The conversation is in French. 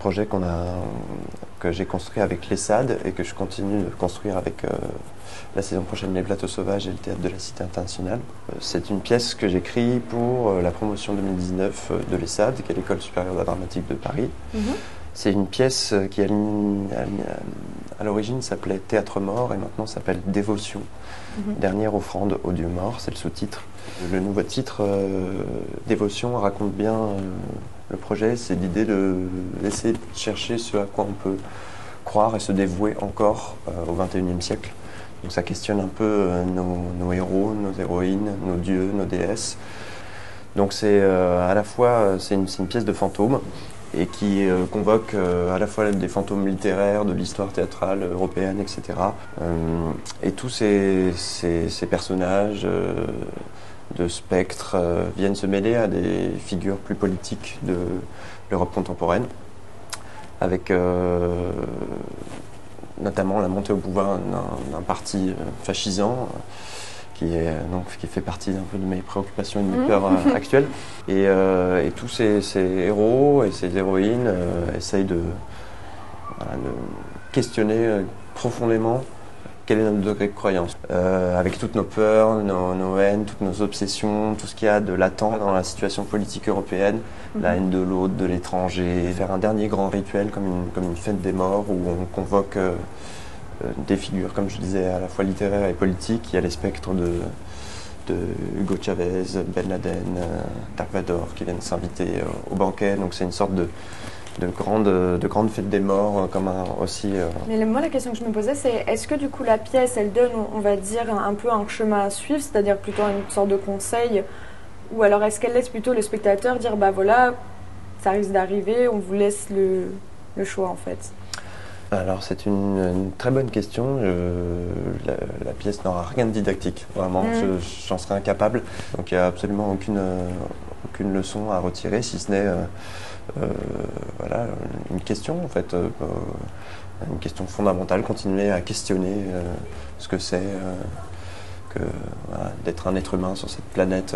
projet que j'ai construit avec l'ESSAD et que je continue de construire avec la saison prochaine Les Plateaux Sauvages et le Théâtre de la Cité Internationale. C'est une pièce que j'écris pour la promotion 2019 de l'ESSAD, qui est l'École supérieure d'art dramatique de Paris. C'est une pièce qui à l'origine s'appelait Théâtre mort et maintenant s'appelle Dévotion. Dernière offrande au Dieu mort, c'est le sous-titre. Le nouveau titre, Dévotion, raconte bien le projet. C'est l'idée d'essayer de chercher ce à quoi on peut croire et se dévouer encore au XXIe siècle. Donc ça questionne un peu nos héros, nos héroïnes, nos dieux, nos déesses. Donc c'est à la fois c'est une pièce de fantômes et qui convoque à la fois des fantômes littéraires, de l'histoire théâtrale européenne, etc. Et tous ces personnages de spectres viennent se mêler à des figures plus politiques de l'Europe contemporaine, avec notamment la montée au pouvoir d'un parti fascisant qui fait partie un peu de mes préoccupations et de mes peurs actuelles. Et tous ces héros et ces héroïnes essayent de questionner profondément quel est notre degré de croyance. Avec toutes nos peurs, nos haines, toutes nos obsessions, tout ce qu'il y a de latent dans la situation politique européenne, la haine de l'autre, de l'étranger, faire un dernier grand rituel comme une fête des morts où on convoque des figures, comme je disais, à la fois littéraires et politiques. Il y a les spectres de Hugo Chavez, Ben Laden, Dark Vador qui viennent s'inviter au banquet. Donc c'est une sorte de grande fête des morts comme aussi. Mais moi la question que je me posais c'est est-ce que du coup la pièce elle donne on va dire un peu un chemin à suivre, c'est-à-dire plutôt une sorte de conseil, ou alors est-ce qu'elle laisse plutôt le spectateur dire bah voilà ça risque d'arriver, on vous laisse le choix en fait? Alors c'est une très bonne question. La pièce n'aura rien de didactique, vraiment, j'en serais incapable. Donc il n'y a absolument aucune leçon à retirer, si ce n'est voilà, une question en fait, une question fondamentale, continuer à questionner ce que c'est voilà, d'être un être humain sur cette planète